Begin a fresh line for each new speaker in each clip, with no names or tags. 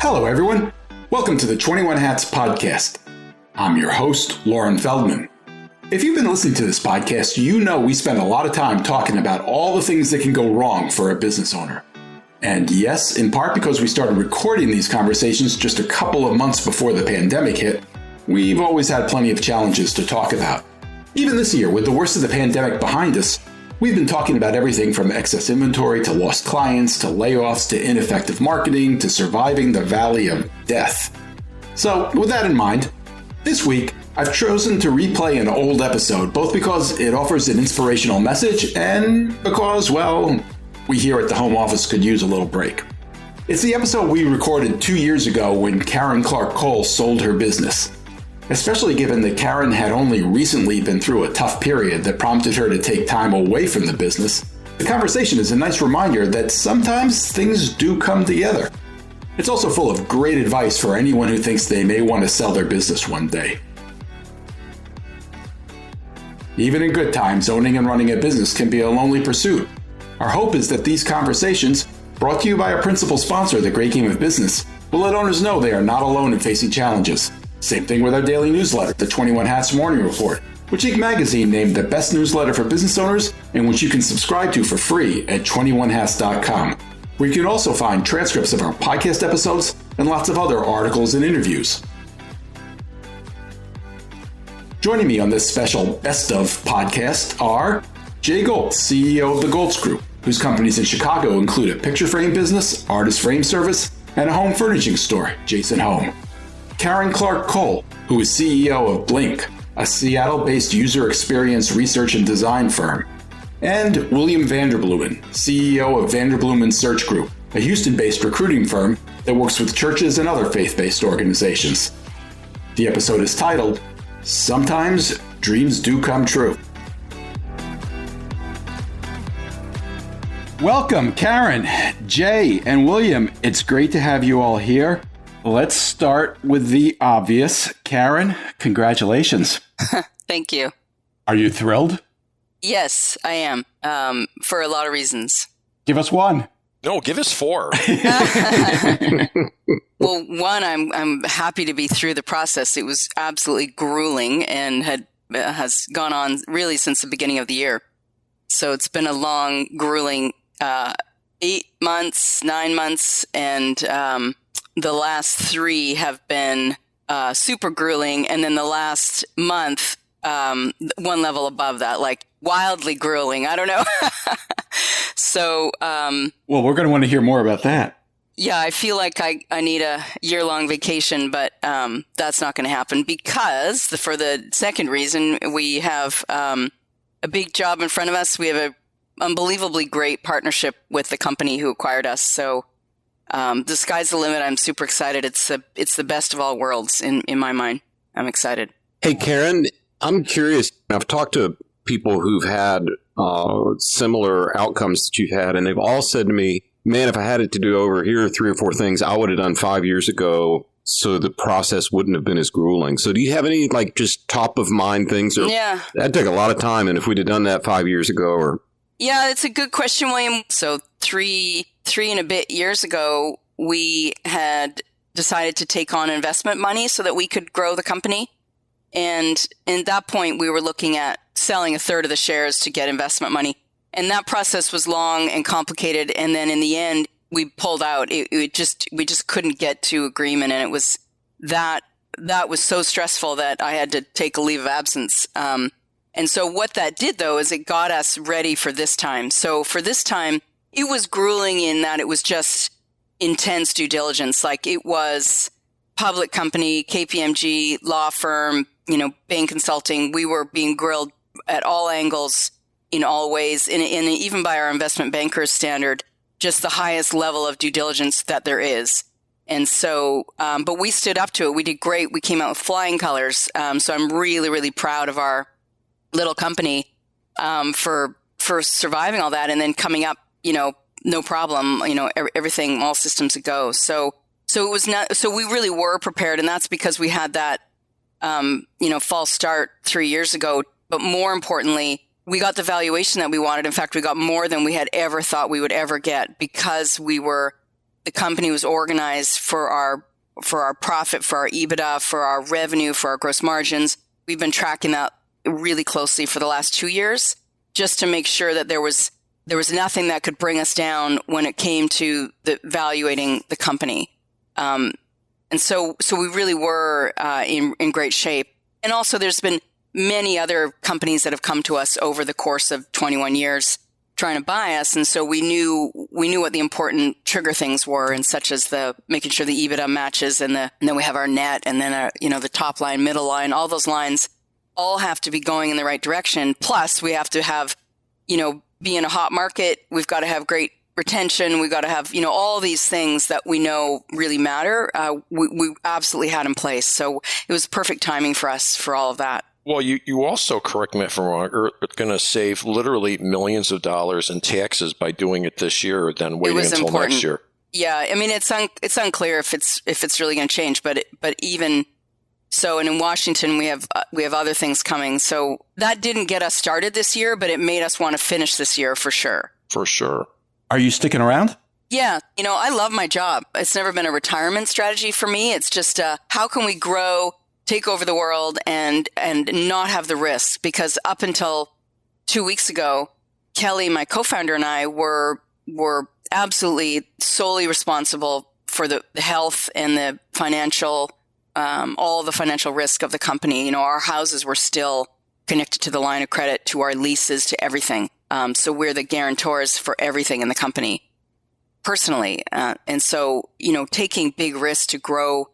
Hello, everyone. Welcome to the 21 Hats podcast. I'm your host, Lauren Feldman. If you've been listening to this podcast, you know we spend a lot of time talking about all the things that can go wrong for a business owner. And yes, in part because we started recording these conversations just a couple of months before the pandemic hit, we've always had plenty of challenges to talk about. Even this year, with the worst of the pandemic behind us, we've been talking about everything from excess inventory to lost clients to layoffs to ineffective marketing to surviving the valley of death. So with that in mind, this week I've chosen to replay an old episode, both because it offers an inspirational message and because, well, we here at the home office could use a little break. It's the episode we recorded 2 years ago when Karen Clark Cole sold her business. Especially given that Karen had only recently been through a tough period that prompted her to take time away from the business, the conversation is a nice reminder that sometimes things do come together. It's also full of great advice for anyone who thinks they may want to sell their business one day. Even in good times, owning and running a business can be a lonely pursuit. Our hope is that these conversations, brought to you by our principal sponsor, The Great Game of Business, will let owners know they are not alone in facing challenges. Same thing with our daily newsletter, the 21 Hats Morning Report, which Inc. magazine named the best newsletter for business owners and which you can subscribe to for free at 21hats.com, where you can also find transcripts of our podcast episodes and lots of other articles and interviews. Joining me on this special Best of podcast are Jay Goltz, CEO of the Goltz Group, whose companies in Chicago include a picture frame business, artist frame service, and a home furnishing store, Jason Home. Karen Clark Cole, who is CEO of Blink, a Seattle-based user experience research and design firm, and William Vanderbloemen, CEO of Vanderbloemen Search Group, a Houston-based recruiting firm that works with churches and other faith-based organizations. The episode is titled, Sometimes Dreams Do Come True. Welcome, Karen, Jay, and William. It's great to have you all here. Let's start with the obvious. Karen, congratulations.
Thank you.
Are you thrilled?
Yes, I am, for a lot of reasons.
Give us one.
No, give us four.
Well, one, I'm happy to be through the process. It was absolutely grueling and has gone on really since the beginning of the year. So it's been a long, grueling 8 months, 9 months, and the last 3 have been super grueling. And then the last month, one level above that, like wildly grueling. I don't know. So,
well, we're going to want to hear more about that.
Yeah, I feel like I need a year-long vacation, but that's not going to happen because for the second reason, we have a big job in front of us. We have an unbelievably great partnership with the company who acquired us. So the sky's the limit. I'm super excited. It's the best of all worlds in my mind. I'm excited.
Hey, Karen, I'm curious. I've talked to people who've had similar outcomes that you've had, and they've all said to me, man, if I had it to do over, here are 3 or 4 things I would have done 5 years ago so the process wouldn't have been as grueling. So do you have any like just top of mind things?
Yeah.
That took a lot of time, and if we'd have done that 5 years ago or...
Yeah, it's a good question, William. So three and a bit years ago, we had decided to take on investment money so that we could grow the company. And at that point, we were looking at selling a third of the shares to get investment money. And that process was long and complicated. And then in the end, we pulled out. We just couldn't get to agreement. And it was that was so stressful that I had to take a leave of absence. And so what that did, though, is it got us ready for this time. So for this time, it was grueling in that it was just intense due diligence. Like it was public company, KPMG, law firm, bank consulting. We were being grilled at all angles in all ways. And even by our investment bankers standard, just the highest level of due diligence that there is. And so, but we stood up to it. We did great. We came out with flying colors. So I'm really, really proud of our little company for surviving all that and then coming up, no problem, everything, all systems a go. So it was not, so we really were prepared, and that's because we had that, false start 3 years ago. But more importantly, we got the valuation that we wanted. In fact, we got more than we had ever thought we would ever get because we were the company was organized for our profit, for our EBITDA, for our revenue, for our gross margins. We've been tracking that really closely for the last 2 years, just to make sure that there was nothing that could bring us down when it came to evaluating the company. And so we really were in great shape. And also there's been many other companies that have come to us over the course of 21 years trying to buy us. And so we knew what the important trigger things were, and such as the making sure the EBITDA matches, and then we have our net, and then the top line, middle line, all those lines all have to be going in the right direction. Plus we have to have, be in a hot market. We've got to have great retention. We've got to have, all these things that we know really matter. We absolutely had in place. So it was perfect timing for us for all of that.
Well, you also, correct me if I'm wrong, are going to save literally millions of dollars in taxes by doing it this year than waiting until next year.
Yeah, I mean, it's unclear if it's really going to change, but even so, and in Washington we have other things coming. So that didn't get us started this year, but it made us want to finish this year for sure.
For sure.
Are you sticking around?
Yeah, I love my job. It's never been a retirement strategy for me. It's just how can we grow, take over the world, and not have the risks? Because up until 2 weeks ago, Kelly, my co-founder, and I were absolutely solely responsible for the health and the financial, all the financial risk of the company. Our houses were still connected to the line of credit, to our leases, to everything. So we're the guarantors for everything in the company personally. And so, taking big risks to grow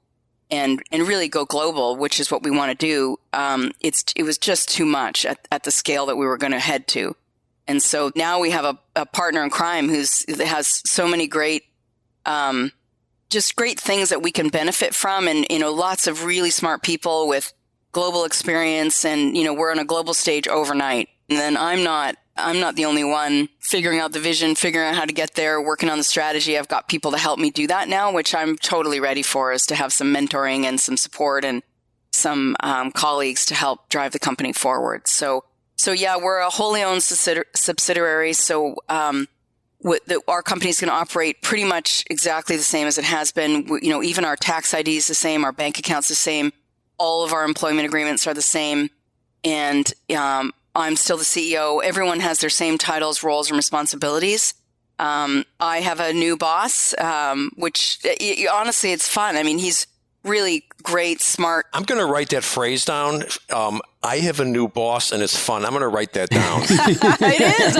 and really go global, which is what we want to do. It was just too much at the scale that we were going to head to. And so now we have a partner in crime that has so many great, just great things that we can benefit from. And, lots of really smart people with global experience, and, we're on a global stage overnight. And then I'm not the only one figuring out the vision, figuring out how to get there, working on the strategy. I've got people to help me do that now, which I'm totally ready for, is to have some mentoring and some support and some colleagues to help drive the company forward. So yeah, we're a wholly owned subsidiary. So our company is going to operate pretty much exactly the same as it has been. Even our tax ID is the same, our bank account's the same, all of our employment agreements are the same, and I'm still the CEO. Everyone has their same titles, roles, and responsibilities. I have a new boss, which honestly, it's fun. I mean, he's really great, smart.
I'm going to write that phrase down. I have a new boss and it's fun. I'm going to write that down.
It is.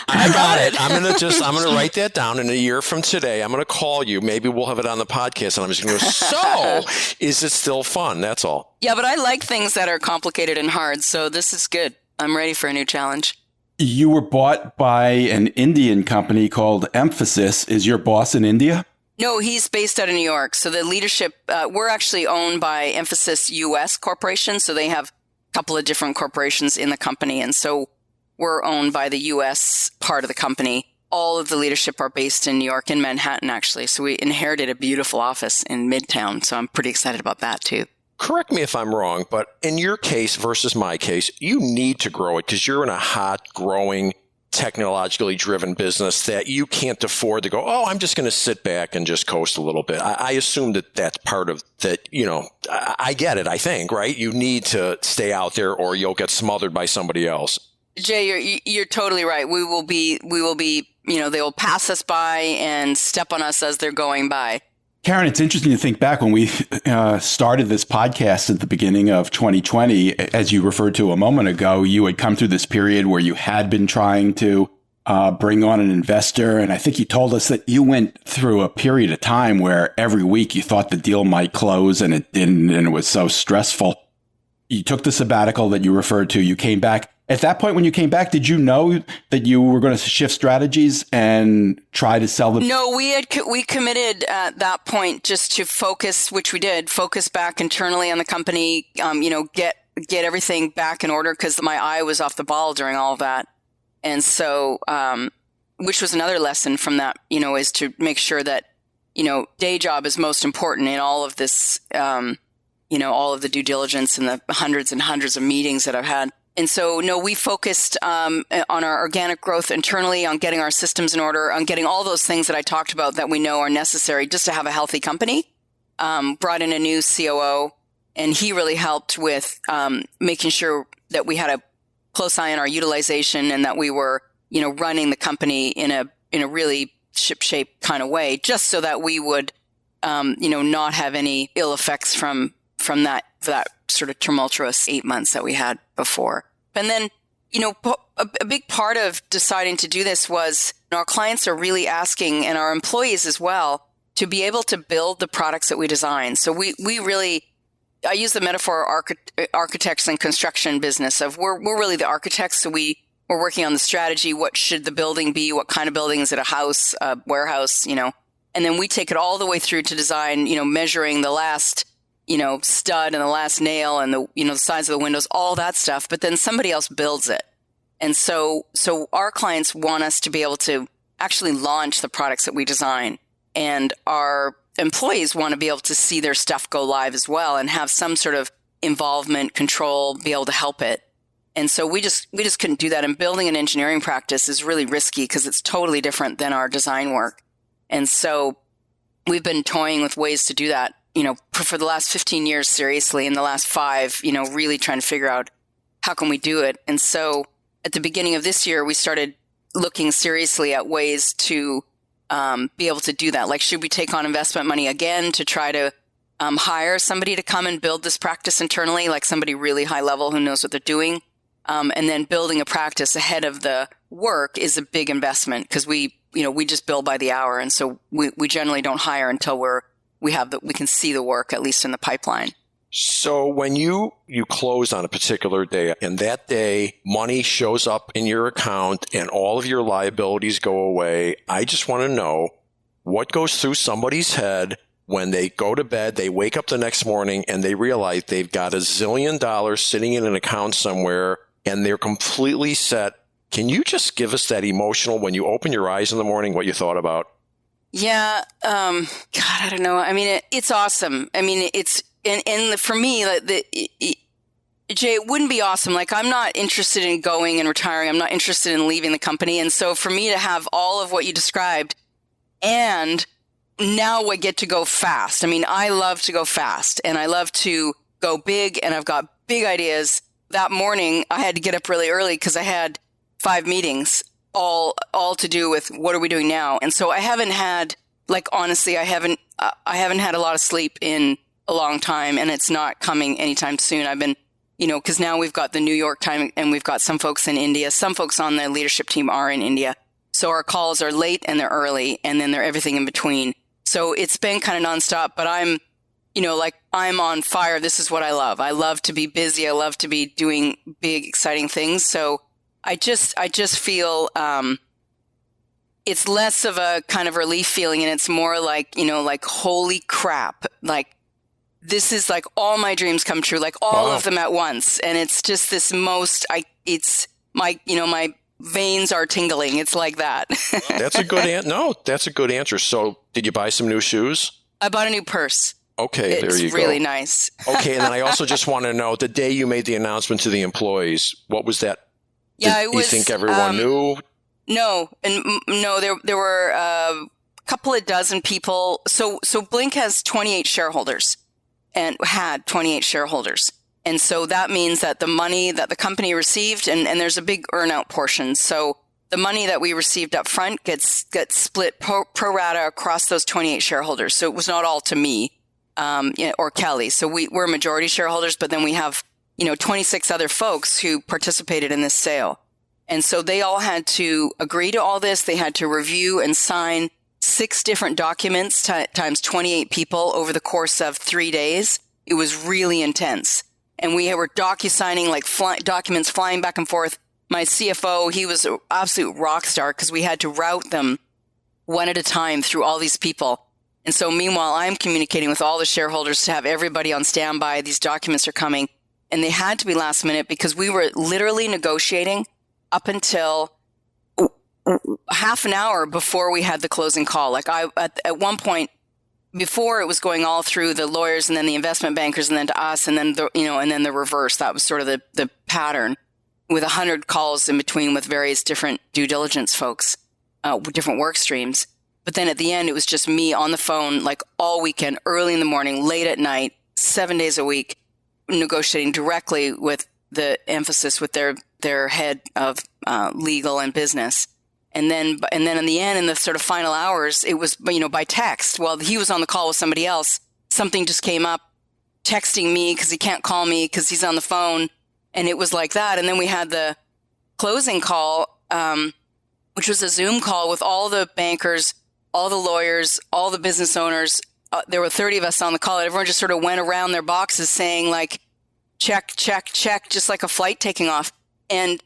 I got it. I'm going to write that down. In a year from today, I'm going to call you. Maybe we'll have it on the podcast, and I'm just going to go, so is it still fun? That's all.
Yeah, but I like things that are complicated and hard. So this is good. I'm ready for a new challenge.
You were bought by an Indian company called Emphasis. Is your boss in India?
No, he's based out of New York. So the leadership, we're actually owned by Emphasis US Corporation. So they have a couple of different corporations in the company. And so we're owned by the US part of the company. All of the leadership are based in New York, in Manhattan, actually. So we inherited a beautiful office in Midtown. So I'm pretty excited about that, too.
Correct me if I'm wrong, but in your case versus my case, you need to grow it because you're in a hot, growing, technologically driven business that you can't afford to go, oh, I'm just going to sit back and just coast a little bit. I assume that that's part of that. I get it, I think, right? You need to stay out there or you'll get smothered by somebody else.
Jay, you're totally right. We will be, they will pass us by and step on us as they're going by.
Karen, it's interesting to think back when we started this podcast at the beginning of 2020, as you referred to a moment ago, you had come through this period where you had been trying to bring on an investor. And I think you told us that you went through a period of time where every week you thought the deal might close and it didn't, and it was so stressful. You took the sabbatical that you referred to, you came back. At that point, when you came back, did you know that you were going to shift strategies and try to sell them?
No, we committed at that point just to focus, which we did, focus back internally on the company, get everything back in order, because my eye was off the ball during all of that. And so, which was another lesson from that, is to make sure that, day job is most important in all of this, all of the due diligence and the hundreds and hundreds of meetings that I've had. And so, no, we focused on our organic growth internally, on getting our systems in order, on getting all those things that I talked about that we know are necessary just to have a healthy company. Brought in a new COO, and he really helped with making sure that we had a close eye on our utilization and that we were, running the company in a really ship-shape kind of way, just so that we would, not have any ill effects from that sort of tumultuous 8 months that we had before. And then, a big part of deciding to do this was our clients are really asking, and our employees as well, to be able to build the products that we design. So we really, I use the metaphor architects and construction business of we're really the architects. So we're working on the strategy. What should the building be? What kind of building? Is it a house, a warehouse, and then we take it all the way through to design, measuring the last, stud and the last nail and the size of the windows, all that stuff. But then somebody else builds it. And so our clients want us to be able to actually launch the products that we design. And our employees want to be able to see their stuff go live as well and have some sort of involvement, control, be able to help it. And so we just couldn't do that. And building an engineering practice is really risky because it's totally different than our design work. And so we've been toying with ways to do that, for the last 15 years, seriously, in the last 5, really trying to figure out how can we do it. And so at the beginning of this year, we started looking seriously at ways to be able to do that. Like, should we take on investment money again to try to hire somebody to come and build this practice internally, like somebody really high level who knows what they're doing? And then building a practice ahead of the work is a big investment because we just bill by the hour. And so we generally don't hire until we can see the work, at least in the pipeline.
So when you close on a particular day and that day money shows up in your account and all of your liabilities go away, I just want to know what goes through somebody's head when they go to bed, they wake up the next morning and they realize they've got $1 zillion sitting in an account somewhere and they're completely set. Can you just give us that emotional, when you open your eyes in the morning, what you thought about?
Yeah. God, I don't know. I mean, it's awesome. I mean, it's, and for me, Jay, it wouldn't be awesome. Like, I'm not interested in going and retiring. I'm not interested in leaving the company. And so for me to have all of what you described, and now I get to go fast. I mean, I love to go fast and I love to go big, and I've got big ideas. That morning I had to get up really early because I had 5 meetings, all to do with what are we doing now. And so I haven't had, honestly, I haven't had a lot of sleep in a long time, and it's not coming anytime soon. I've been, because now we've got the New York time and we've got some folks in India. Some folks on the leadership team are in India. So our calls are late and they're early, and then they're everything in between. So it's been kind of nonstop, but I'm on fire. This is what I love. I love to be busy. I love to be doing big, exciting things. So I just feel, it's less of a kind of relief feeling, and it's more like, holy crap. Like, this is like all my dreams come true, like all of them at once. And it's just this my veins are tingling. It's like that.
That's a good answer. So did you buy some new shoes?
I bought a new purse.
Okay, there you go.
It's really nice.
Okay, and then I also just want to know, the day you made the announcement to the employees, what was that?
Yeah,
you think everyone knew?
No, there were a couple of dozen people. So Blink has 28 shareholders, and had 28 shareholders. And so that means that the money that the company received, and there's a big earnout portion. So the money that we received up front gets split pro rata across those 28 shareholders. So it was not all to me or Kelly. So we're majority shareholders, but then we have 26 other folks who participated in this sale. And so they all had to agree to all this. They had to review and sign 6 different documents times 28 people over the course of 3 days. It was really intense. And we were docu-signing, documents flying back and forth. My CFO, he was an absolute rock star because we had to route them one at a time through all these people. And so meanwhile, I'm communicating with all the shareholders to have everybody on standby. These documents are coming. And they had to be last minute because we were literally negotiating up until half an hour before we had the closing call. At one point, before it was going all through the lawyers and then the investment bankers and then to us and then the reverse. That was sort of the pattern. with 100 calls in between with various different due diligence folks, different work streams. But then at the end, it was just me on the phone, like all weekend, early in the morning, late at night, 7 days a week, negotiating directly with the emphasis with their head of legal and business. And then in the end, in the sort of final hours, it was, by text. While he was on the call with somebody else, something just came up, texting me because he can't call me because he's on the phone. And it was like that. And then we had the closing call, which was a Zoom call with all the bankers, all the lawyers, all the business owners. There were 30 of us on the call. Everyone just sort of went around their boxes saying like, check, check, check, just like a flight taking off. And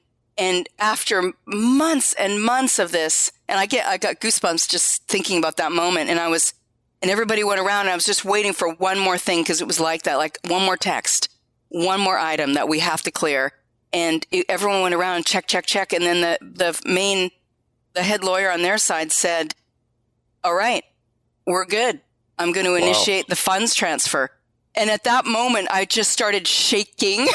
after months and months of this, and I got goosebumps just thinking about that moment. And everybody went around and I was just waiting for one more thing because it was like that, like one more text, one more item that we have to clear. And everyone went around and check, check, check. And then the head lawyer on their side said, all right, we're good. I'm going to initiate the funds transfer. And at that moment, I just started shaking.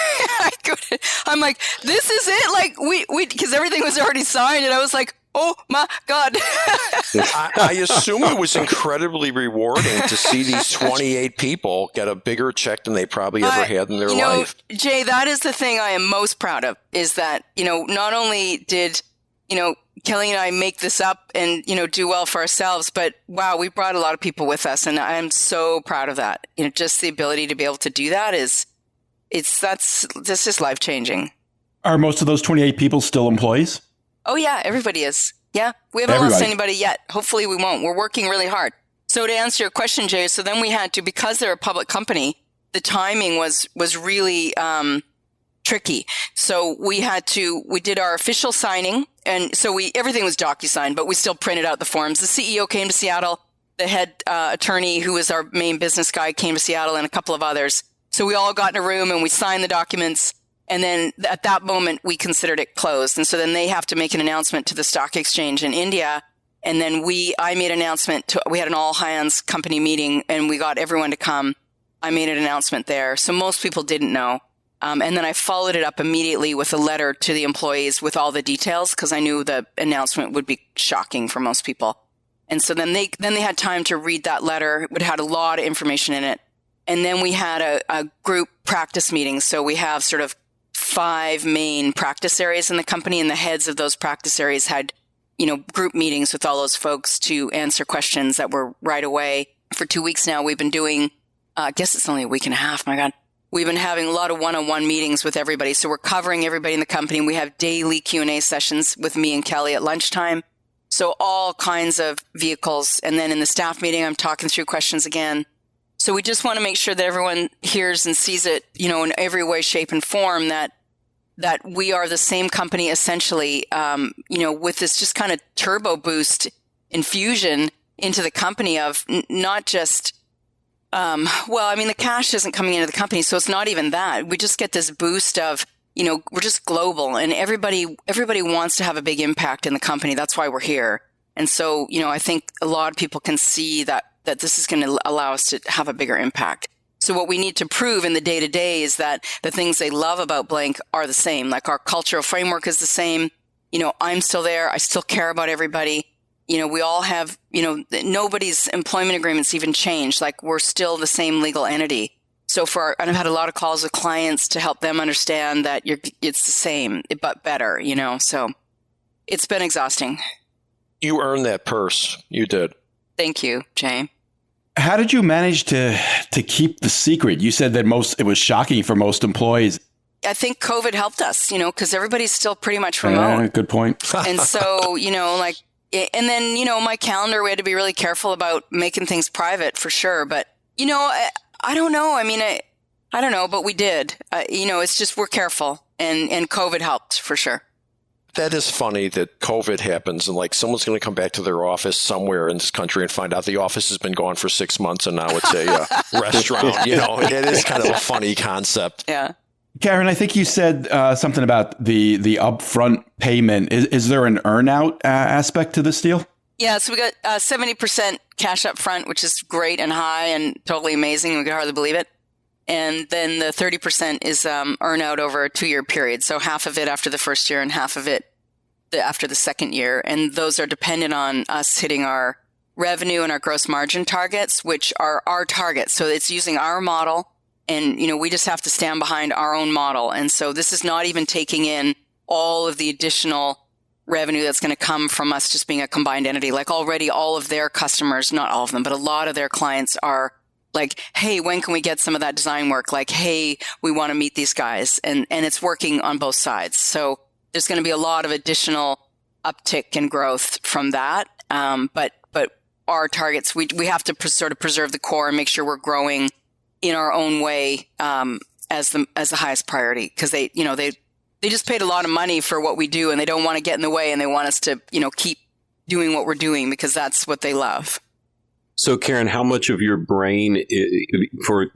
I'm like, this is it. Like we, because everything was already signed. And I was like, oh my God.
I assume it was incredibly rewarding to see these 28 people get a bigger check than they probably ever had in their life.
Jay, that is the thing I am most proud of, is that, not only did, Kelly and I make this up and, do well for ourselves, but wow, we brought a lot of people with us. And I'm so proud of that. Just the ability to be able to do that this is life changing.
Are most of those 28 people still employees?
Oh yeah, everybody is. Yeah. We haven't lost anybody yet. Hopefully we won't. We're working really hard. So to answer your question, Jay, so then we had to, because they're a public company, the timing was really, tricky. So we did our official signing. And so everything was DocuSign, but we still printed out the forms. The CEO came to Seattle. The head attorney, who was our main business guy, came to Seattle, and a couple of others. So we all got in a room and we signed the documents. And then at that moment, we considered it closed. And so then they have to make an announcement to the stock exchange in India. And then I made an announcement. We had an all hands company meeting and we got everyone to come. I made an announcement there. So most people didn't know. And then I followed it up immediately with a letter to the employees with all the details, because I knew the announcement would be shocking for most people. And so then they had time to read that letter. It had a lot of information in it. And then we had a group practice meeting. So we have sort of 5 main practice areas in the company, and the heads of those practice areas had, group meetings with all those folks to answer questions that were right away. For 2 weeks now, we've been doing, I guess it's only a week and a half, my God. We've been having a lot of one-on-one meetings with everybody. So we're covering everybody in the company. We have daily Q&A sessions with me and Kelly at lunchtime. So all kinds of vehicles. And then in the staff meeting, I'm talking through questions again. So we just want to make sure that everyone hears and sees it, in every way, shape, and form, that we are the same company essentially, with this just kind of turbo boost infusion into the company of not just, the cash isn't coming into the company, so it's not even that. We just get this boost of, we're just global, and everybody wants to have a big impact in the company. That's why we're here. And so, I think a lot of people can see that this is going to allow us to have a bigger impact. So what we need to prove in the day-to-day is that the things they love about Blank are the same. Like our cultural framework is the same. I'm still there. I still care about everybody. We all have, nobody's employment agreements even changed. Like we're still the same legal entity. So and I've had a lot of calls with clients to help them understand that it's the same, but better, so it's been exhausting.
You earned that purse. You did.
Thank you, Jay.
How did you manage to keep the secret? You said that it was shocking for most employees.
I think COVID helped us, because everybody's still pretty much remote.
Good point.
And so, and then, my calendar, we had to be really careful about making things private for sure. But, I don't know. I mean, I don't know, but we did. It's just we're careful, and COVID helped for sure.
That is funny that COVID happens and like someone's going to come back to their office somewhere in this country and find out the office has been gone for 6 months and now it's a restaurant. It is kind of a funny concept.
Yeah.
Karen, I think you said something about the upfront payment. Is there an earnout aspect to this deal?
Yeah, so we got 70% cash up front, which is great and high and totally amazing. We can hardly believe it. And then the 30% is earn out over a 2-year period. So half of it after the first year and half of it after the second year. And those are dependent on us hitting our revenue and our gross margin targets, which are our targets. So it's using our model. And, we just have to stand behind our own model. And so this is not even taking in all of the additional revenue that's going to come from us just being a combined entity. Like already all of their customers, not all of them, but a lot of their clients are like, hey, when can we get some of that design work? Like, hey, we want to meet these guys. And it's working on both sides. So there's going to be a lot of additional uptick in growth from that. But our targets, we have to sort of preserve the core and make sure we're growing in our own way as the highest priority. Because they just paid a lot of money for what we do and they don't want to get in the way and they want us to, keep doing what we're doing because that's what they love.
So, Karen, how much of your brain for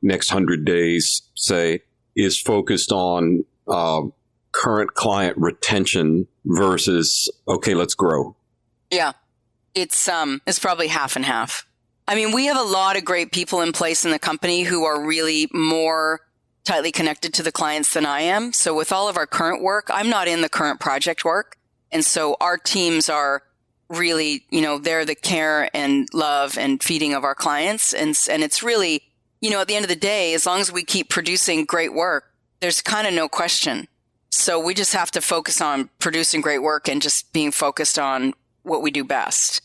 next 100 days, say, is focused on current client retention versus okay, let's grow?
Yeah, it's probably half and half. I mean, we have a lot of great people in place in the company who are really more tightly connected to the clients than I am. So, with all of our current work, I'm not in the current project work, and so our teams are really, they're the care and love and feeding of our clients. And it's really, at the end of the day, as long as we keep producing great work, there's kind of no question. So we just have to focus on producing great work and just being focused on what we do best.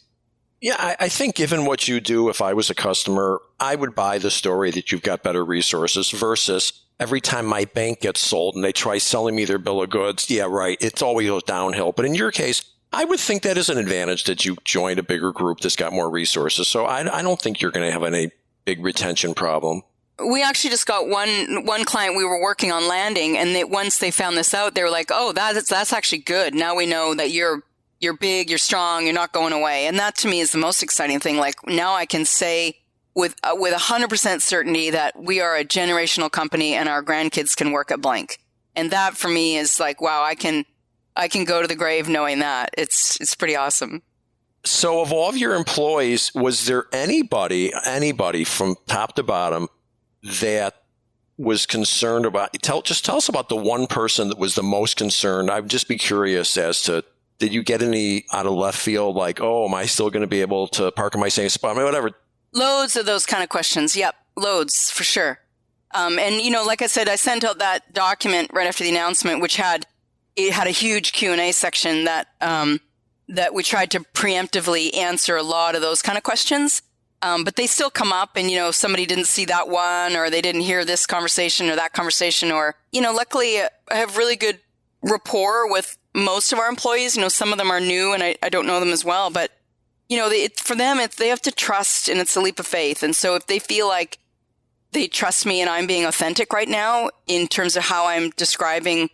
Yeah, I think given what you do, if I was a customer, I would buy the story that you've got better resources versus every time my bank gets sold and they try selling me their bill of goods. Yeah, right. It's always goes downhill. But in your case, I would think that is an advantage that you joined a bigger group that's got more resources. So I don't think you're going to have any big retention problem.
We actually just got one client we were working on landing, and once they found this out, they were like, "Oh, that's actually good. Now we know that you're big, you're strong, you're not going away." And that to me is the most exciting thing. Like now I can say with 100% certainty that we are a generational company and our grandkids can work at blank. And that for me is like, wow, I can go to the grave knowing that. It's pretty awesome.
So of all of your employees, was there anybody from top to bottom that was concerned about, tell us about the one person that was the most concerned. I'd just be curious as to, did you get any out of left field, like, oh, am I still going to be able to park in my same spot? I mean, whatever.
Loads of those kind of questions. Yep. Loads for sure. And like I said, I sent out that document right after the announcement, which had a huge Q&A section that we tried to preemptively answer a lot of those kind of questions. But they still come up and, somebody didn't see that one or they didn't hear this conversation or that conversation or, luckily I have really good rapport with most of our employees. Some of them are new and I don't know them as well, but, for them, they have to trust and it's a leap of faith. And so if they feel like they trust me and I'm being authentic right now in terms of how I'm describing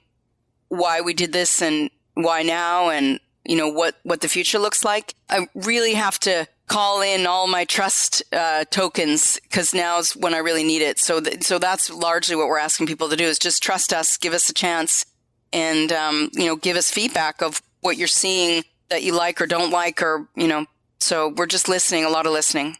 why we did this and why now and, what the future looks like, I really have to call in all my trust tokens because now's when I really need it. So that's largely what we're asking people to do is just trust us, give us a chance and, give us feedback of what you're seeing that you like or don't like or, so we're just listening, a lot of listening.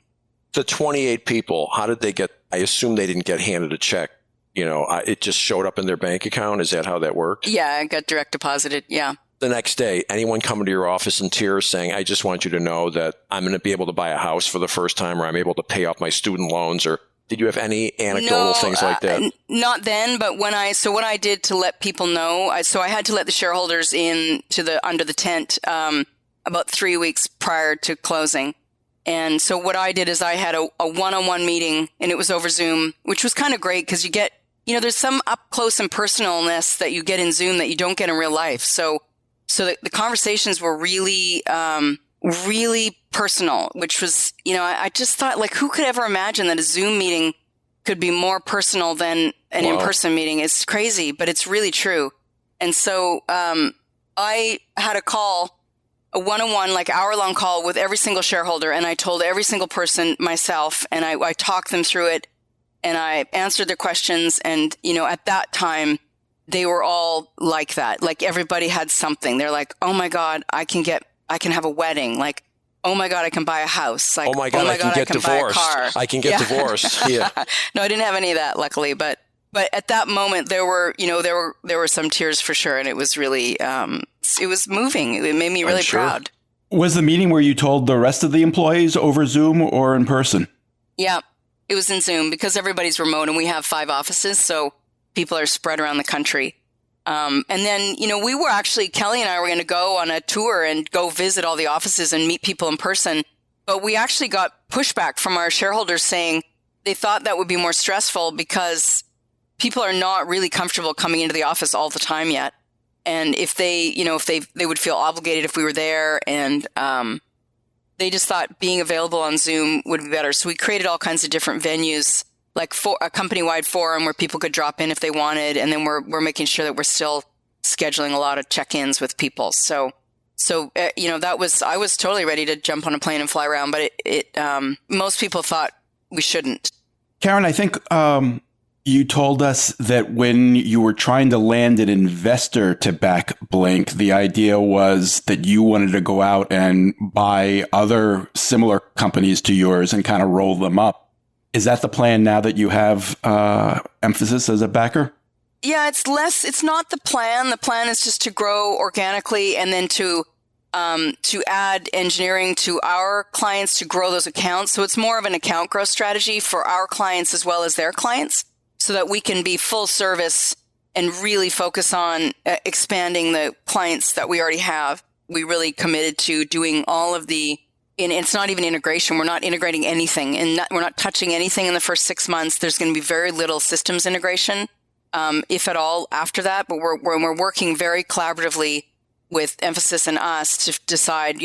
The 28 people, how did they get, I assume they didn't get handed a check. It just showed up in their bank account. Is that how that worked?
Yeah, it got direct deposited. Yeah.
The next day, anyone coming to your office in tears saying, I just want you to know that I'm going to be able to buy a house for the first time or I'm able to pay off my student loans? Or did you have any anecdotal things like that?
Not then, but what I did to let people know, I had to let the shareholders in under the tent about 3 weeks prior to closing. And so what I did is I had a one-on-one meeting and it was over Zoom, which was kind of great because you get, there's some up close and personalness that you get in Zoom that you don't get in real life. So the conversations were really, really personal, which was, I just thought like, who could ever imagine that a Zoom meeting could be more personal than an in-person meeting? It's crazy, but it's really true. And so, I had a one-on-one, like hour-long call with every single shareholder. And I told every single person myself and I talked them through it and I answered their questions. And, at that time, they were all like that. Like everybody had something. They're like, oh my God, I can have a wedding. Like, oh my God, I can buy a house. Like,
oh my God, I can get divorced. I can get divorced. Yeah.
No, I didn't have any of that, luckily. But at that moment, there were some tears for sure. And it was really, it was moving. It made me really proud.
Was the meeting where you told the rest of the employees over Zoom or in person?
Yeah, it was in Zoom because everybody's remote and we have 5 offices. So people are spread around the country. And then, we were actually, Kelly and I were going to go on a tour and go visit all the offices and meet people in person. But we actually got pushback from our shareholders saying they thought that would be more stressful because people are not really comfortable coming into the office all the time yet. And if they would feel obligated if we were there, and they just thought being available on Zoom would be better. So we created all kinds of different venues, like a company-wide forum where people could drop in if they wanted. And then we're making sure that we're still scheduling a lot of check-ins with people. So I was totally ready to jump on a plane and fly around, but most people thought we shouldn't.
Karen, I think you told us that when you were trying to land an investor to back Blink, the idea was that you wanted to go out and buy other similar companies to yours and kind of roll them up. Is that the plan now that you have Emphasis as a backer?
Yeah, it's not the plan. The plan is just to grow organically and then to add engineering to our clients to grow those accounts. So it's more of an account growth strategy for our clients as well as their clients, so that we can be full service and really focus on expanding the clients that we already have. We really committed to doing all of and it's not even integration. We're not integrating anything, and we're not touching anything in the first 6 months. There's going to be very little systems integration, if at all, after that. But we're working very collaboratively with Emphasis and us to decide,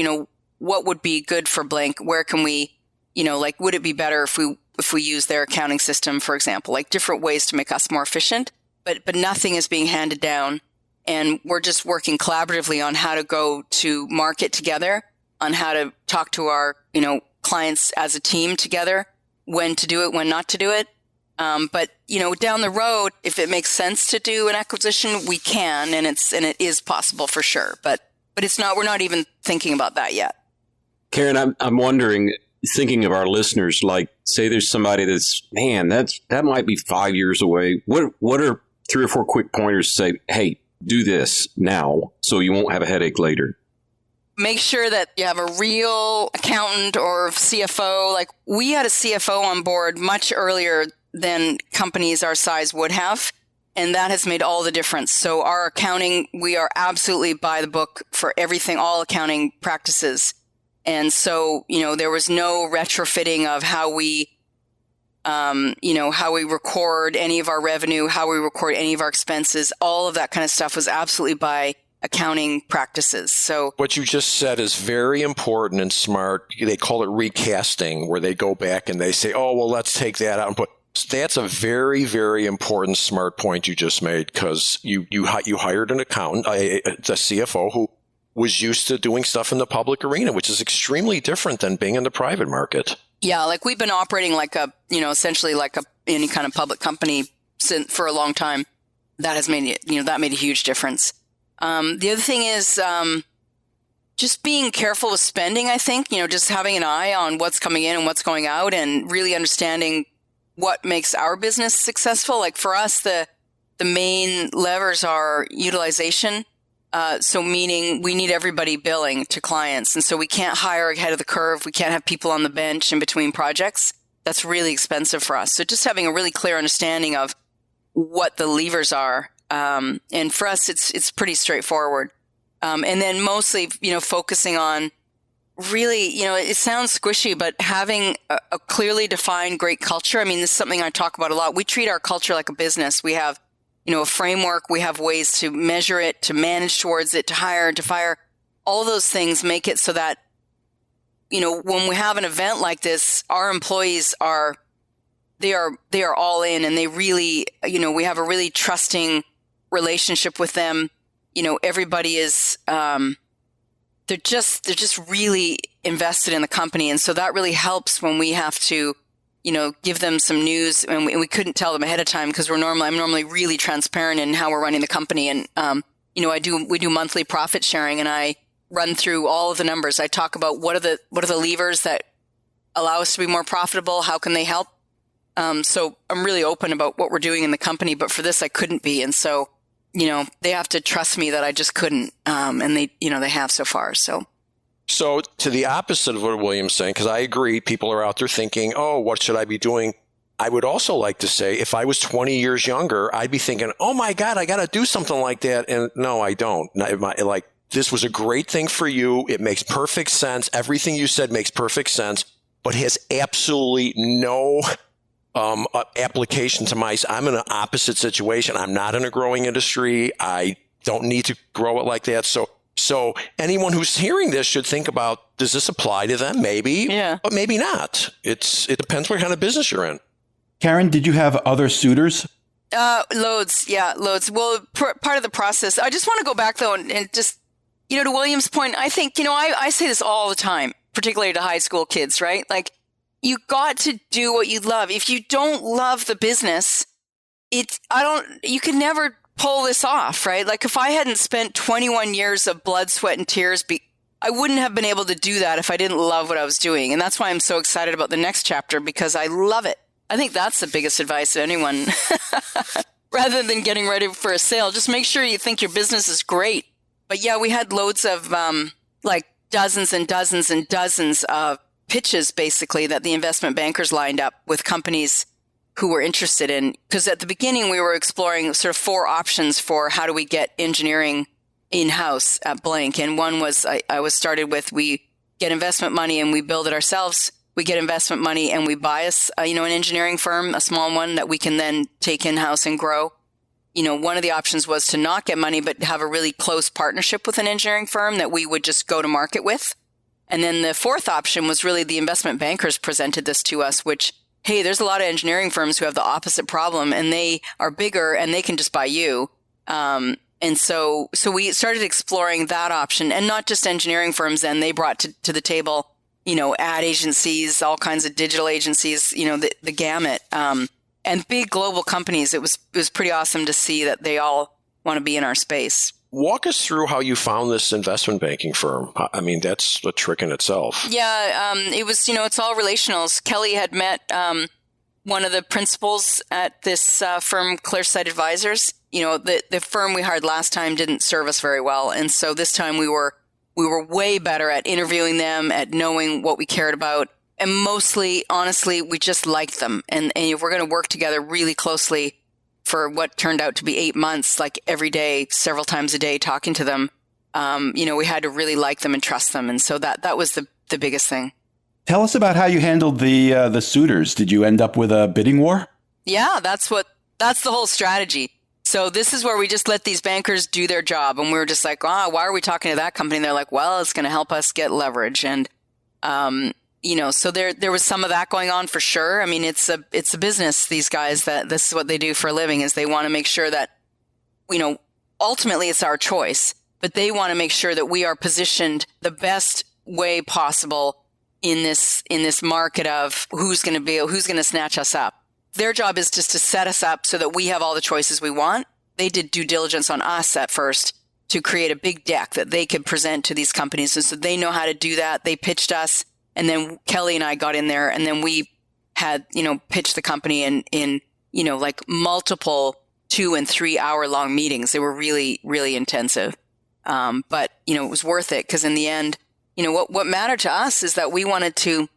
what would be good for Blink? Where can we, would it be better if we use their accounting system, for example, like different ways to make us more efficient, but nothing is being handed down. And we're just working collaboratively on how to go to market together, on how to talk to our, clients as a team together, when to do it, when not to do it. But down the road, if it makes sense to do an acquisition, we can, and it is possible for sure. But it's not. We're not even thinking about that yet.
Karen, I'm wondering, thinking of our listeners, like say there's somebody that might be 5 years away. What are 3 or 4 quick pointers to say, hey, do this now so you won't have a headache later?
Make sure that you have a real accountant or CFO. Like, we had a CFO on board much earlier than companies our size would have. And that has made all the difference. So our accounting, we are absolutely by the book for everything, all accounting practices. And so, there was no retrofitting of how we record any of our revenue, how we record any of our expenses. All of that kind of stuff was absolutely by accounting practices. So
what you just said is very important and smart. They call it recasting, where they go back and they say, oh, well, let's take that out and put. That's a very, very important, smart point you just made, because you hired an accountant, a CFO who was used to doing stuff in the public arena, which is extremely different than being in the private market.
Yeah, like we've been operating like essentially like any kind of public company for a long time. That has made that made a huge difference. The other thing is just being careful with spending, I think, just having an eye on what's coming in and what's going out, and really understanding what makes our business successful. Like for us, the main levers are utilization. So meaning we need everybody billing to clients. And so we can't hire ahead of the curve. We can't have people on the bench in between projects. That's really expensive for us. So just having a really clear understanding of what the levers are. And for us, it's pretty straightforward. And then mostly, focusing on really, it sounds squishy, but having a clearly defined great culture. I mean, this is something I talk about a lot. We treat our culture like a business. We have, a framework. We have ways to measure it, to manage towards it, to hire, to fire. All those things make it so that, when we have an event like this, our employees they are all in, and they really, we have a really trusting relationship with them. Everybody is, they're just really invested in the company. And so that really helps when we have to, give them some news, and we couldn't tell them ahead of time, because I'm normally really transparent in how we're running the company. And, we do monthly profit sharing, and I run through all of the numbers. I talk about what are the levers that allow us to be more profitable. How can they help? So I'm really open about what we're doing in the company, but for this, I couldn't be. And so, they have to trust me that I just couldn't. And they have so far.
So to the opposite of what William's saying, because I agree, people are out there thinking, oh, what should I be doing? I would also like to say, if I was 20 years younger, I'd be thinking, oh my God, I got to do something like that. And no, I don't. Like, this was a great thing for you. It makes perfect sense. Everything you said makes perfect sense, but has absolutely no application to I'm in an opposite situation. I'm not in a growing industry. I don't need to grow it like that. So anyone who's hearing this should think about, does this apply to them? Maybe, but maybe not. It depends what kind of business you're in.
Karen, did you have other suitors?
Loads. Yeah, loads. Well, part of the process, I just want to go back though and just, to William's point, I think, I say this all the time, particularly to high school kids, right? Like, you got to do what you love. If you don't love the business, you can never pull this off, right? Like, if I hadn't spent 21 years of blood, sweat, and tears, I wouldn't have been able to do that if I didn't love what I was doing. And that's why I'm so excited about the next chapter, because I love it. I think that's the biggest advice to anyone. Rather than getting ready for a sale, just make sure you think your business is great. But yeah, we had loads of like dozens and dozens and dozens of pitches, basically, that the investment bankers lined up with companies who were interested in. Because at the beginning, we were exploring sort of 4 options for how do we get engineering in-house at Blank. And one was, I was started with, we get investment money and we build it ourselves. We get investment money and we buy an engineering firm, a small one that we can then take in-house and grow. One of the options was to not get money, but have a really close partnership with an engineering firm that we would just go to market with. And then the 4th option was really the investment bankers presented this to us, which, hey, there's a lot of engineering firms who have the opposite problem and they are bigger and they can just buy you. And so we started exploring that option, and not just engineering firms. Then they brought to the table, ad agencies, all kinds of digital agencies, the gamut, and big global companies. It was pretty awesome to see that they all want to be in our space.
Walk us through how you found this investment banking firm. I mean, that's a trick in itself.
Yeah, it was, it's all relationals. Kelly had met one of the principals at this firm, Clearsight Advisors. The firm we hired last time didn't serve us very well. And so this time we were way better at interviewing them, at knowing what we cared about. And mostly, honestly, we just liked them. And we're going to work together really closely for what turned out to be 8 months, like every day, several times a day, talking to them. We had to really like them and trust them. And so that was the biggest thing.
Tell us about how you handled the suitors. Did you end up with a bidding war?
Yeah, that's the whole strategy. So this is where we just let these bankers do their job. And we were just like, why are we talking to that company? And they're like, well, it's going to help us get leverage. And, so there was some of that going on for sure. I mean, it's a business, these guys, that this is what they do for a living, is they want to make sure that, ultimately it's our choice, but they want to make sure that we are positioned the best way possible in this market of who's going to snatch us up. Their job is just to set us up so that we have all the choices we want. They did due diligence on us at first to create a big deck that they could present to these companies. And so they know how to do that. They pitched us, and then Kelly and I got in there, and then we had, pitched the company in like multiple 2 and 3 hour long meetings. They were really, really intensive. But it was worth it, because in the end, what mattered to us is that we wanted to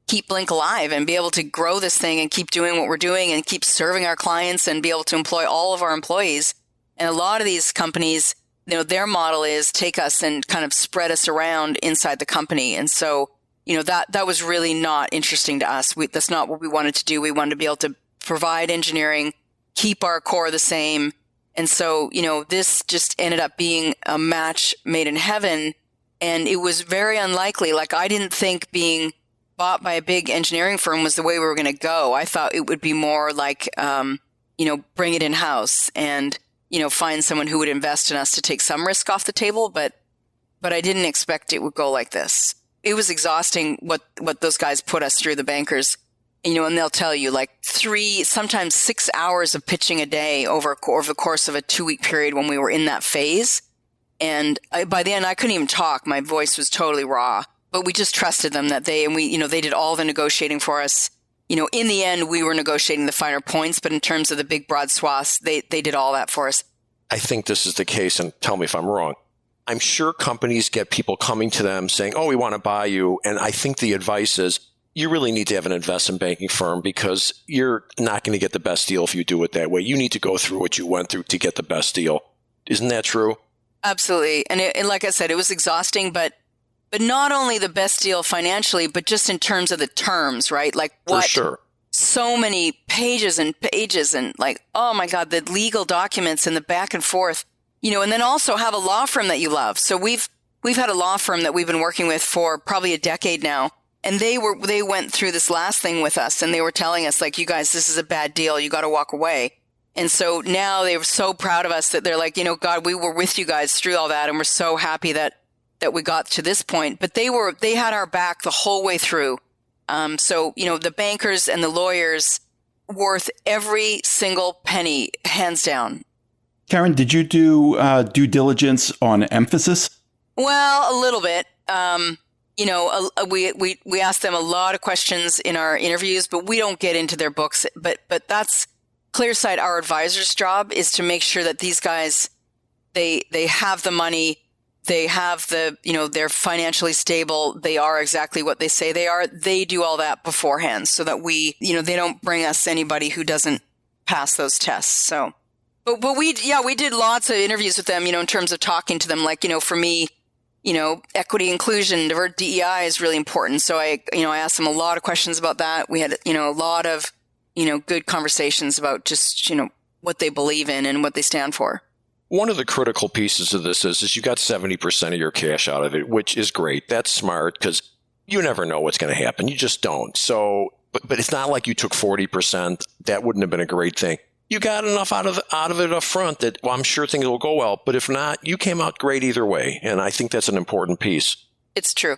keep Blink alive and be able to grow this thing and keep doing what we're doing and keep serving our clients and be able to employ all of our employees. And a lot of these companies, their model is take us and kind of spread us around inside the company. And so, that was really not interesting to us. That's not what we wanted to do. We wanted to be able to provide engineering, keep our core the same. And so, this just ended up being a match made in heaven. And it was very unlikely. Like, I didn't think being bought by a big engineering firm was the way we were going to go. I thought it would be more like, bring it in-house and, find someone who would invest in us to take some risk off the table. But I didn't expect it would go like this. It was exhausting what those guys put us through, the bankers, and they'll tell you like 3, sometimes 6 hours of pitching a day over the course of a 2-week period when we were in that phase. And by the end, I couldn't even talk. My voice was totally raw. But we just trusted them that they did all the negotiating for us. In the end, we were negotiating the finer points, but in terms of the big broad swaths, they did all that for us.
I think this is the case, and tell me if I'm wrong. I'm sure companies get people coming to them saying, oh, we want to buy you. And I think the advice is you really need to have an investment banking firm because you're not going to get the best deal if you do it that way. You need to go through what you went through to get the best deal. Isn't that true?
Absolutely. And like I said, it was exhausting, but not only the best deal financially, but just in terms of the terms, right? Like what?
For sure.
So many pages and pages and like, oh my God, the legal documents and the back and forth, and then also have a law firm that you love. So we've had a law firm that we've been working with for probably a decade now. And they went through this last thing with us and they were telling us like, you guys, this is a bad deal. You got to walk away. And so now they were so proud of us that they're like, God, we were with you guys through all that. And we're so happy that we got to this point, but they had our back the whole way through. So, the bankers and the lawyers worth every single penny, hands down.
Karen, did you do due diligence on emphasis?
Well, a little bit. We asked them a lot of questions in our interviews, but we don't get into their books. But that's Clearsight. Our advisor's job is to make sure that these guys, they have the money. They have they're financially stable. They are exactly what they say they are. They do all that beforehand so that they don't bring us anybody who doesn't pass those tests. So, but we did lots of interviews with them, in terms of talking to them. Like, for me, equity, inclusion, DEI is really important. So I asked them a lot of questions about that. We had, a lot of, good conversations about just, what they believe in and what they stand for.
One of the critical pieces of this is you got 70% of your cash out of it, which is great. That's smart because you never know what's going to happen. You just don't. So, but it's not like you took 40%. That wouldn't have been a great thing. You got enough out of it up front that, well, I'm sure things will go well. But if not, you came out great either way. And I think that's an important piece.
It's true.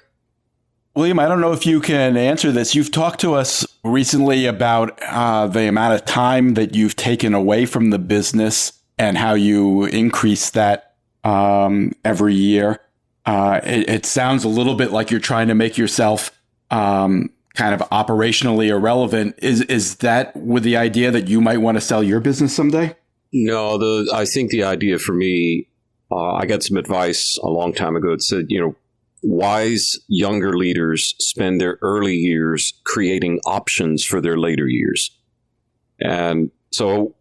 William, I don't know if you can answer this. You've talked to us recently about the amount of time that you've taken away from the business and how you increase that every year. It sounds a little bit like you're trying to make yourself kind of operationally irrelevant. Is that with the idea that you might want to sell your business someday?
No, I think the idea for me, I got some advice a long time ago. It said, wise younger leaders spend their early years creating options for their later years. And so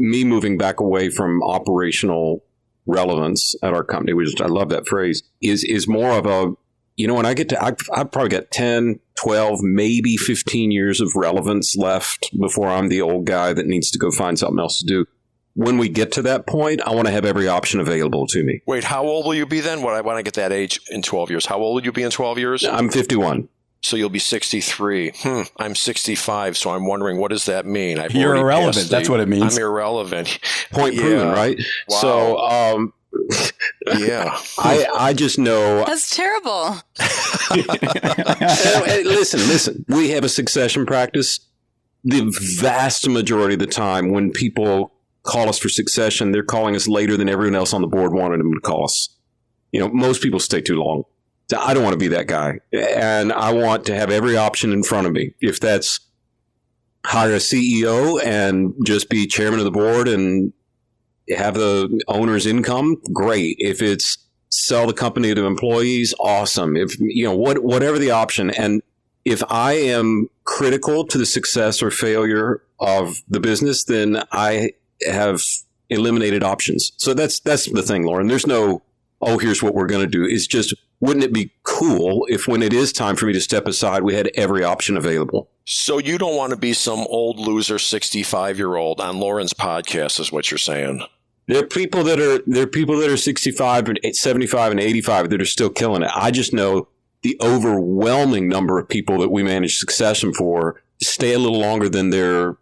me moving back away from operational relevance at our company, which I love that phrase, is more of a, when I get to, I've probably got 10, 12, maybe 15 years of relevance left before I'm the old guy that needs to go find something else to do. When we get to that point, I want to have every option available to me.
Wait, how old will you be then? When I get that age in 12 years, how old will you be in 12 years?
I'm 51.
So you'll be 63. I'm 65, so I'm wondering, what does that mean?
You're irrelevant. That's what it means.
I'm irrelevant.
Point proven, right?
Wow.
So,
yeah.
I just know.
That's terrible.
Hey, listen. We have a succession practice. The vast majority of the time when people call us for succession, they're calling us later than everyone else on the board wanted them to call us. Most people stay too long. I don't want to be that guy. And I want to have every option in front of me. If that's hire a CEO and just be chairman of the board and have the owner's income, great. If it's sell the company to employees, awesome. If, whatever the option. And if I am critical to the success or failure of the business, then I have eliminated options. So that's the thing, Lauren. There's no, here's what we're going to do. It's just, wouldn't it be cool if when it is time for me to step aside, we had every option available? So
you don't want to be some old loser 65-year-old on Lauren's podcast is what you're saying.
There are people that are 65 and 75 and 85 that are still killing it. I just know the overwhelming number of people that we manage succession for stay a little longer than they're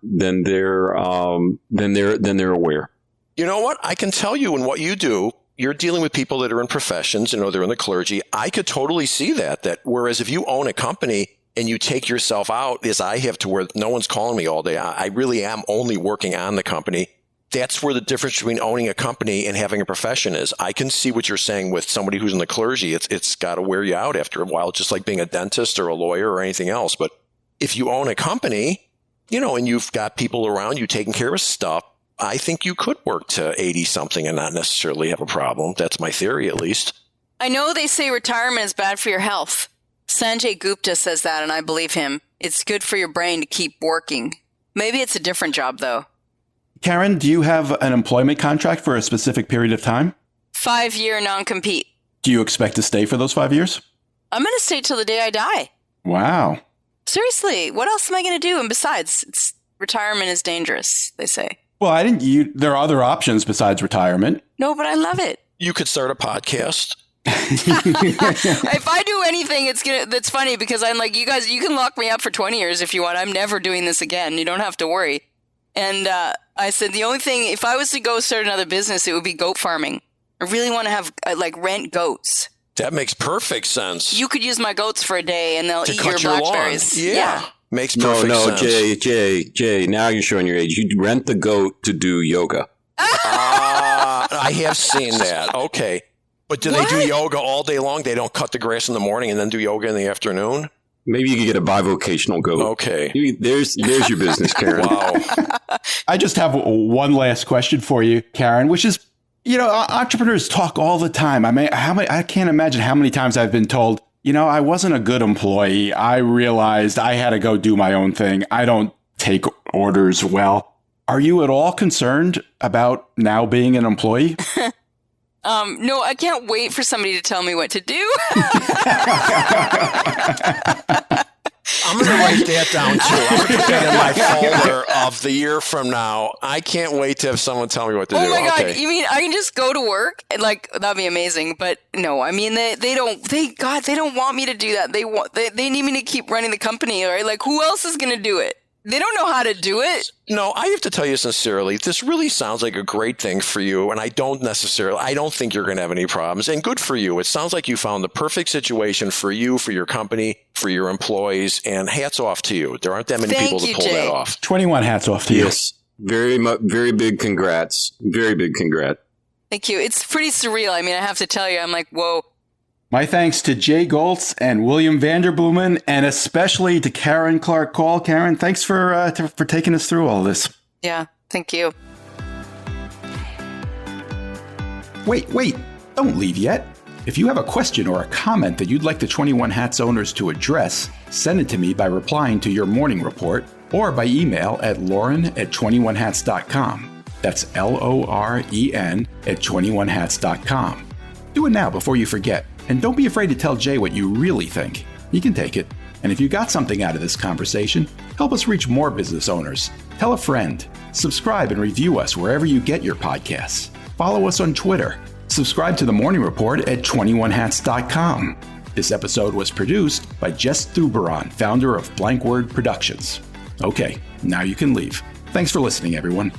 aware.
You know what? I can tell you in what you do, you're dealing with people that are in professions, they're in the clergy. I could totally see that whereas if you own a company and you take yourself out, as I have to where no one's calling me all day, I really am only working on the company. that's where the difference between owning a company and having a profession is. I can see what you're saying with somebody who's in the clergy. It's got to wear you out after a while, just like being a dentist or a lawyer or anything else. But if you own a company, and you've got people around you taking care of stuff, I think you could work to 80 something and not necessarily have a problem. That's my theory, at least.
I know they say retirement is bad for your health. Sanjay Gupta says that, and I believe him. It's good for your brain to keep working. Maybe it's a different job, though.
Karen, do you have an employment contract for a specific period of time?
5-year non-compete.
Do you expect to stay for those 5 years?
I'm going to stay till the day I die.
Wow.
Seriously, what else am I going to do? And besides, retirement is dangerous, they say.
Well, there are other options besides retirement.
No, but I love it.
You could start a podcast.
If I do anything, that's funny because I'm like, you guys, you can lock me up for 20 years if you want. I'm never doing this again. You don't have to worry. And I said, the only thing, if I was to go start another business, it would be goat farming. I really want to have, rent goats.
That makes perfect sense.
You could use my goats for a day and they'll eat your
lawn.
blackberries.
Yeah. Makes perfect sense.
Jay, now you're showing your age. You rent the goat to do yoga.
I have seen that. Okay. But do they do yoga all day long? They don't cut the grass in the morning and then do yoga in the afternoon?
Maybe you could get a bivocational goat.
Okay.
There's your business, Karen.
Wow.
I just have one last question for you, Karen, which is, entrepreneurs talk all the time. I mean, I can't imagine how many times I've been told, I wasn't a good employee. I realized I had to go do my own thing. I don't take orders well. Are you at all concerned about now being an employee?
No, I can't wait for somebody to tell me what to do.
I'm going to write that down, too. I'm going to put that in my folder of the year from now. I can't wait to have someone tell me what to do.
Oh, my God. You mean I can just go to work? And, that'd be amazing. But, no, I mean, they don't want me to do that. They need me to keep running the company, right? Who else is going to do it? They don't know how to do it.
No, I have to tell you sincerely, this really sounds like a great thing for you. And I don't think you're going to have any problems. And good for you. It sounds like you found the perfect situation for you, for your company, for your employees. And hats off to you. There aren't that many people to pull that off.
21 hats off to you.
Yes. Very big congrats. Very big congrats.
Thank you. It's pretty surreal. I mean, I have to tell you, I'm like, whoa.
My thanks to Jay Goltz and William Vanderblumen, and especially to Karen Clark Call. Karen, thanks for taking us through all this.
Yeah, thank you.
Wait, don't leave yet. If you have a question or a comment that you'd like the 21 Hats owners to address, send it to me by replying to your morning report or by email at lauren@21hats.com. That's LOREN@21hats.com. Do it now before you forget. And don't be afraid to tell Jay what you really think. He can take it. And if you got something out of this conversation, help us reach more business owners. Tell a friend. Subscribe and review us wherever you get your podcasts. Follow us on Twitter. Subscribe to the Morning Report at 21hats.com. This episode was produced by Jess Thuberon, founder of Blank Word Productions. Okay, now you can leave. Thanks for listening, everyone.